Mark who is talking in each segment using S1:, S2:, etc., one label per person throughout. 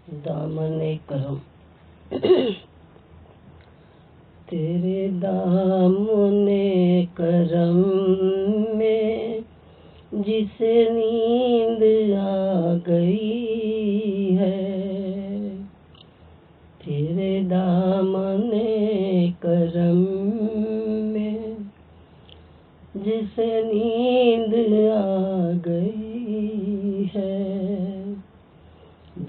S1: दामने करम। तेरे दामने करम में जिसे नींद आ गई है, तेरे दामने करम में जिसे नींद आ गई है,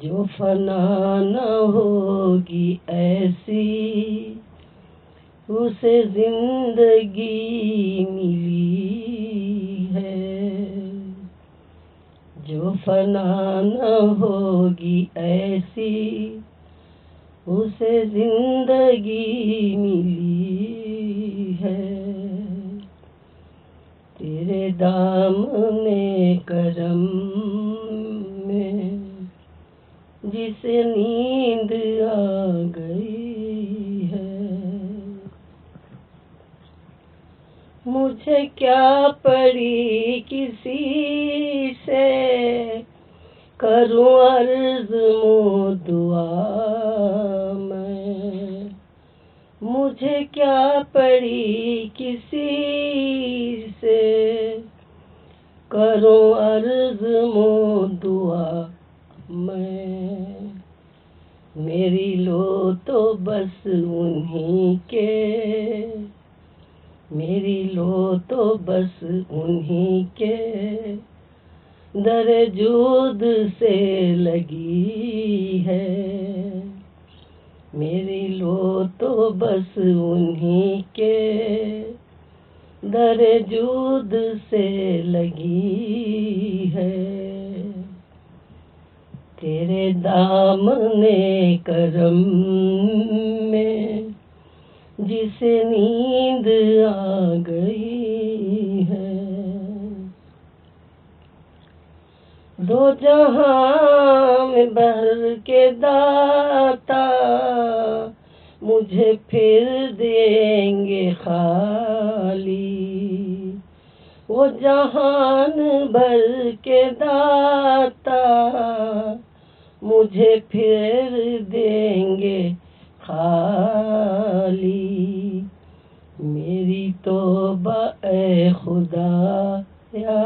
S1: जो फना न होगी ऐसी उसे जिंदगी मिली है, जो फना न होगी ऐसी उसे जिंदगी मिली है, तेरे दामने करम में जिसे नींद आ गई है। मुझे क्या पड़ी किसी से करूं अर्ज़ मो दुआ मैं, मुझे क्या पड़ी किसी से करूं अर्ज़ मो दुआ मैं, मेरी लो तो बस उन्हीं के, मेरी लो तो बस उन्हीं के दर जूद से लगी है, मेरी लो तो बस उन्हीं के दर जूद से लगी है, तेरे दामने करम में जिसे नींद आ गई है। दो जहां में भर के दाता मुझे फिर देंगे खाली, वो जहान भर के दाता मुझे फिर देंगे खाली, मेरी तौबा ए खुदाया,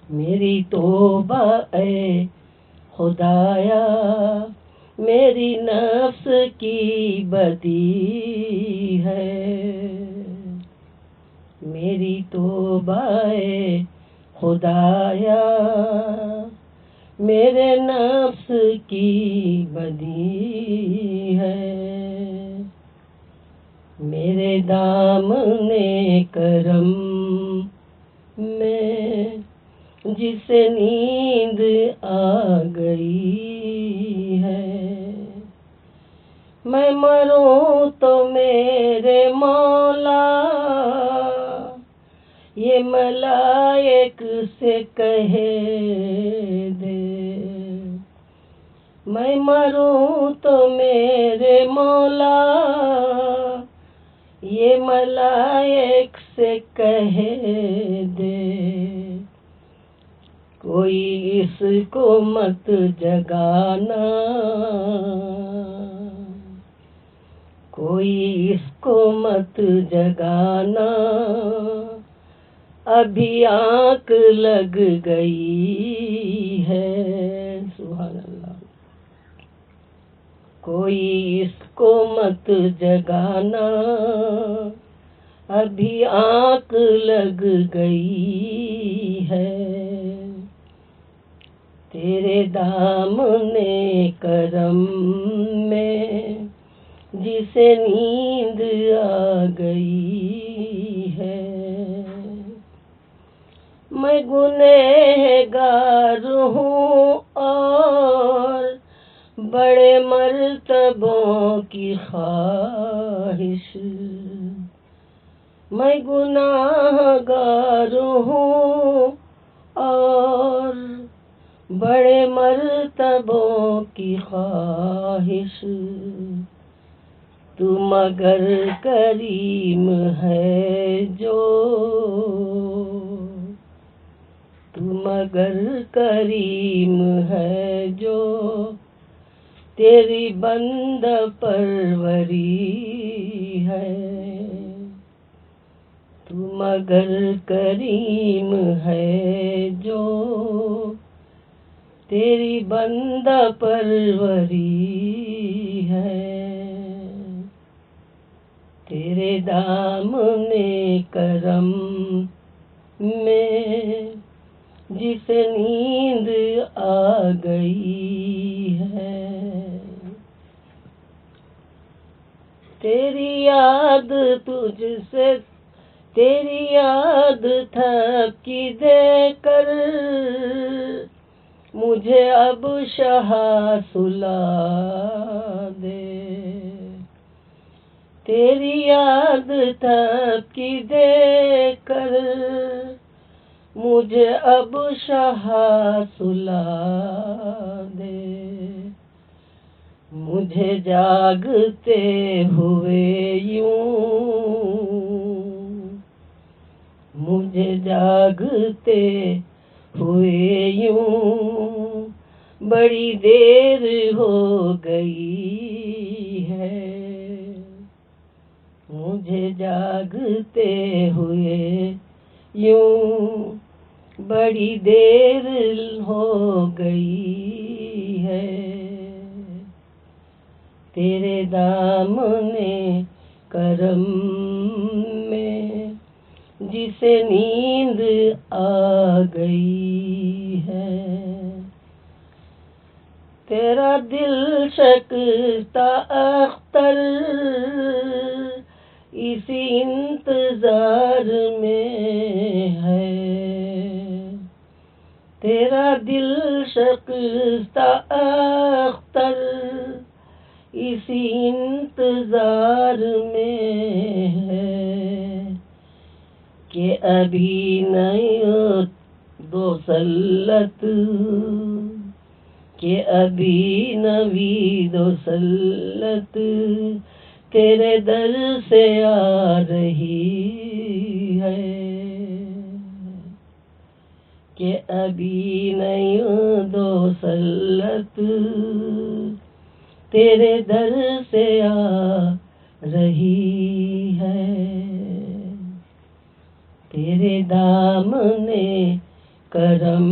S1: मेरी तौबा ए खुदाया, मेरी नफ्स की बदी है, मेरी तौबा ए खुदाया, मेरे नफ्स की बदी है, मेरे दामने करम में जिसे नींद आ गई है, मैं मरूं तो मेरे मौला ये मलाइक से कहे दे, मैं मरूं तो मेरे मौला ये मलाइक से कहे दे, कोई इसको मत जगाना, कोई इसको मत जगाना, अभी आँख लग गई है। सुभान अल्लाह। कोई इसको मत जगाना, अभी आँख लग गई है, तेरे दामने करम में जिसे नींद आ गई है, मैं गुनहगार हूँ और बड़े मर्तबों की ख्वाहिश, मैं गुनाहगार हूँ और बड़े मर्तबों की ख्वाहिश, तू मगर करीम है जो, तू मगर करीम है जो तेरी बंद परवरी है। तू मगर करीम है जो तेरी बंद परवरी है। तेरे दामने करम में जिसे नींद आ गई है। तेरी याद तुझसे तेरी याद थपकी देकर मुझे अब शहा सुला दे। तेरी याद थपकी देकर मुझे अब शहा सुला दे। मुझे जागते हुए मुझे जागते हुए बड़ी देर हो गई है। मुझे जागते हुए बड़ी देर हो गई है। तेरे दामने करम में जिसे नींद आ गई है। तेरा दिल शकता अख्तर इसी इंतजार में है। तेरा दिल शकता अख्तर इसी इंतजार में है कि अभी नहीं दोसल्लत कि अभी नवी दोसल्लत तेरे दर से आ रही है। कि अभी नहीं दोसल्लत तेरे दर से आ रही है। तेरे दामने करम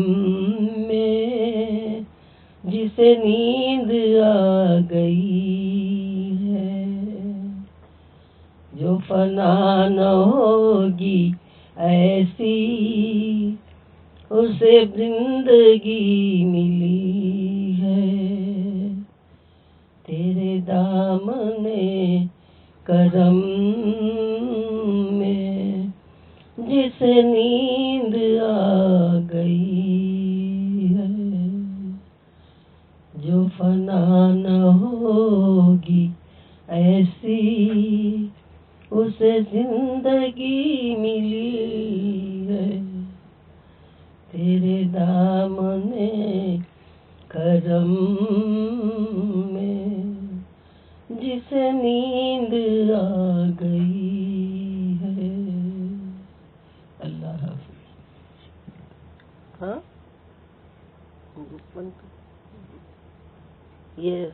S1: में जिसे नींद आ गई है। जो फना न होगी ऐसी उसे जिंदगी मिली है। तेरे दामने करम में जिसे नींद आ गई है। जो फना न होगी ऐसी उसे जिंदगी मिली है। तेरे दामने करम में जिसे नींद आ गई है। अल्लाह हाफ़िज़। हाँ ये